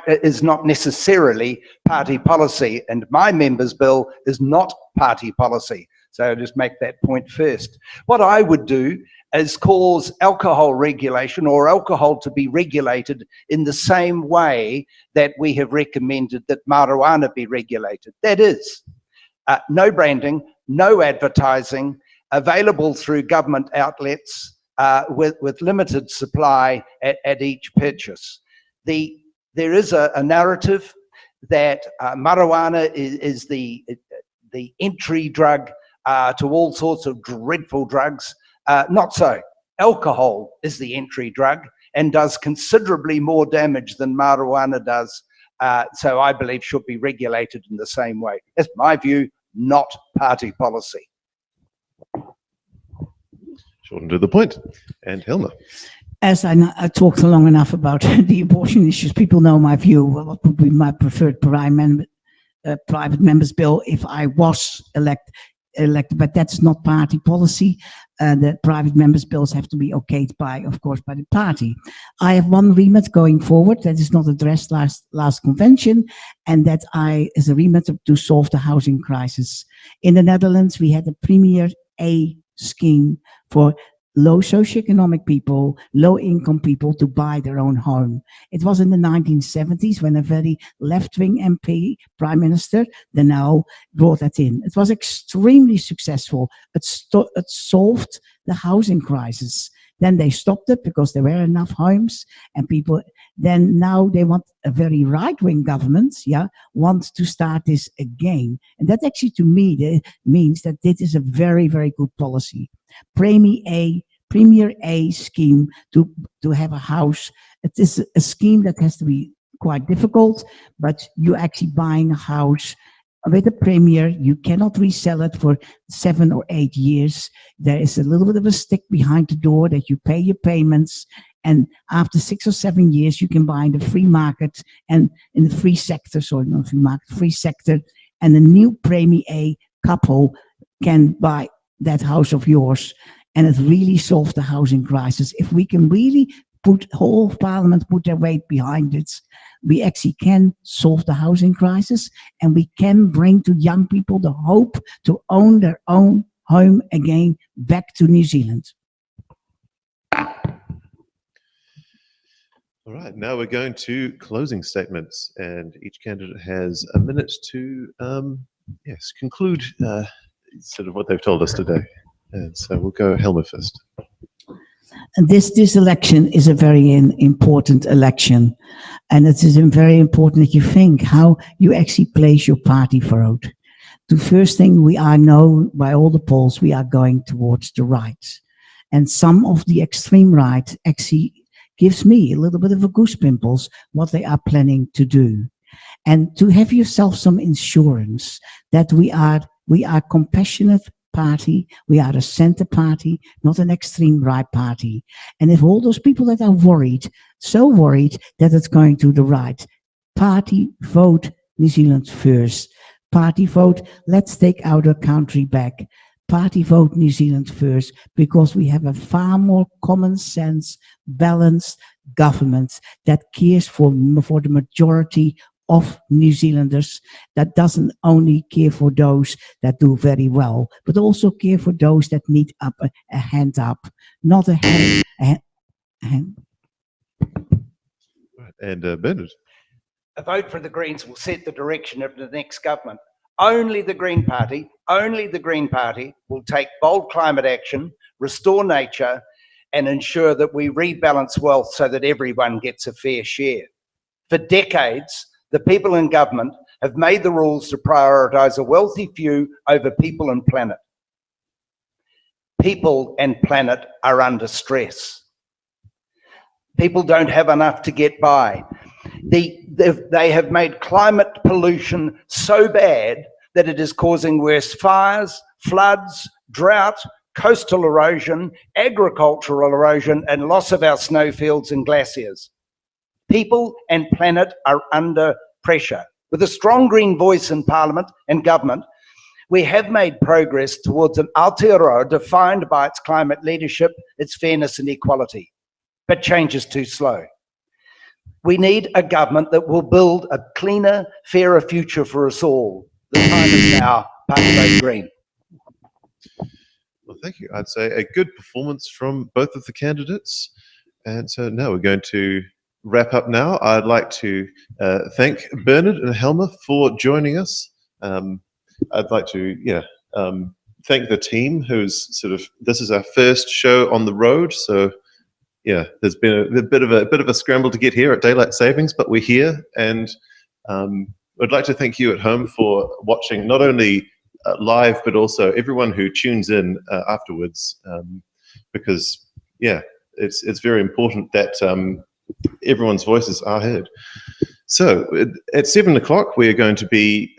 is not necessarily party policy, and my members' bill is not party policy. So I'll just make that point first. What I would do is cause alcohol regulation or alcohol to be regulated in the same way that we have recommended that marijuana be regulated. That is, no branding, no advertising, available through government outlets, with limited supply at each purchase. There is a narrative that marijuana is the entry drug to all sorts of dreadful drugs. Not so. Alcohol is the entry drug and does considerably more damage than marijuana does. So I believe should be regulated in the same way. That's my view, not party policy. Short and to the point. And Helma. As I talked long enough about the abortion issues, people know my view. What would be my preferred private members' bill if I was elected? But that's not party policy. The private members' bills have to be okayed by, of course, by the party. I have one remit going forward that is not addressed last convention, and that is a remit to solve the housing crisis. In the Netherlands, we had a Premier A scheme for low socioeconomic people, low-income people to buy their own home. It was in the 1970s when a very left-wing MP, Prime Minister, De Nijl, brought that in. It was extremely successful. It solved the housing crisis. Then they stopped it because there were enough homes, and people, then now they want a very right-wing government, want to start this again. And that actually, to me, means that this is a very, very good policy. Premier A scheme to have a house. It is a scheme that has to be quite difficult, but you actually buying a house with a Premier, you cannot resell it for 7 or 8 years. There is a little bit of a stick behind the door that you pay your payments, and after 6 or 7 years, you can buy in the free market and in the free sector, free sector, and a new Premier A couple can buy that house of yours, and it really solved the housing crisis. If we can really whole Parliament put their weight behind it, we actually can solve the housing crisis, and we can bring to young people the hope to own their own home again back to New Zealand. All right, now we're going to closing statements, and each candidate has a minute to conclude sort of what they've told us today. And so we'll go Helma first. And this election is a very important election, and it is very important that you think how you actually place your party vote. The first thing, we are known by all the polls, we are going towards the right, and some of the extreme right actually gives me a little bit of a goose pimples what they are planning to do. and to have yourself some insurance that we are compassionate party, we are a center party, not an extreme right party. And if all those people that are worried, so worried that it's going to the right, party vote New Zealand first. Party vote, let's take our country back. Party vote New Zealand first, because we have a far more common sense, balanced government that cares for the majority of New Zealanders, that doesn't only care for those that do very well, but also care for those that need a hand up, not a hand. And Bernard. A vote for the Greens will set the direction of the next government. Only the Green Party will take bold climate action, restore nature, and ensure that we rebalance wealth so that everyone gets a fair share. For decades, the people in government have made the rules to prioritise a wealthy few over people and planet. People and planet are under stress. People don't have enough to get by. They have made climate pollution so bad that it is causing worse fires, floods, drought, coastal erosion, agricultural erosion, and loss of our snowfields and glaciers. People and planet are under pressure. With a strong Green voice in Parliament and government, we have made progress towards an Aotearoa defined by its climate leadership, its fairness and equality. But change is too slow. We need a government that will build a cleaner, fairer future for us all. The time is now. Party vote Green. Well, thank you. I'd say a good performance from both of the candidates. And so now we're going to wrap up now. I'd like to thank Bernard and Helma for joining us. I'd like to, thank the team who's this is our first show on the road. So yeah, there's been a bit of a scramble to get here at daylight savings, but we're here. And I'd like to thank you at home for watching, not only live, but also everyone who tunes in afterwards, because yeah, it's very important that everyone's voices are heard. So at 7 o'clock, we are going to be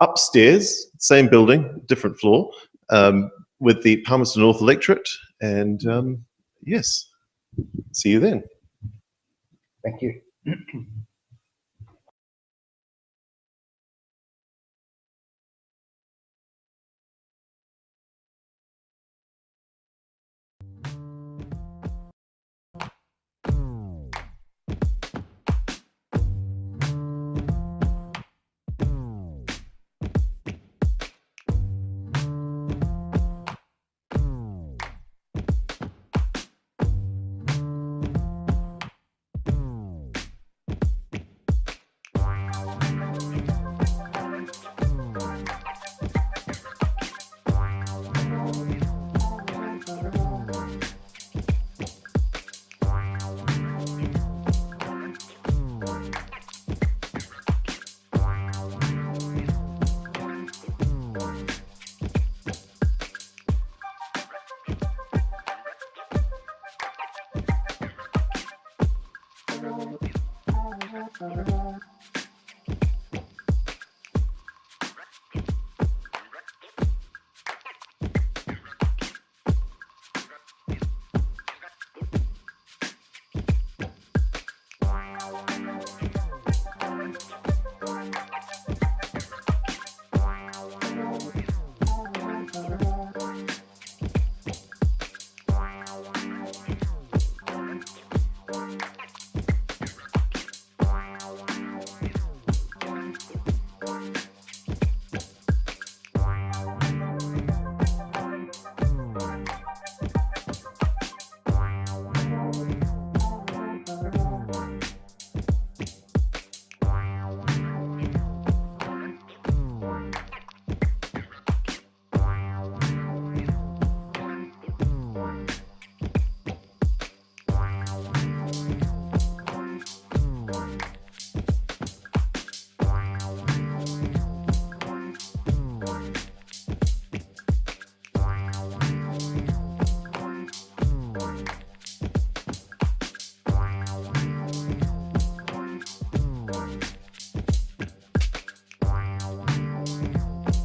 upstairs, same building, different floor, with the Palmerston North Electorate. And yes, see you then. Thank you. Thank you.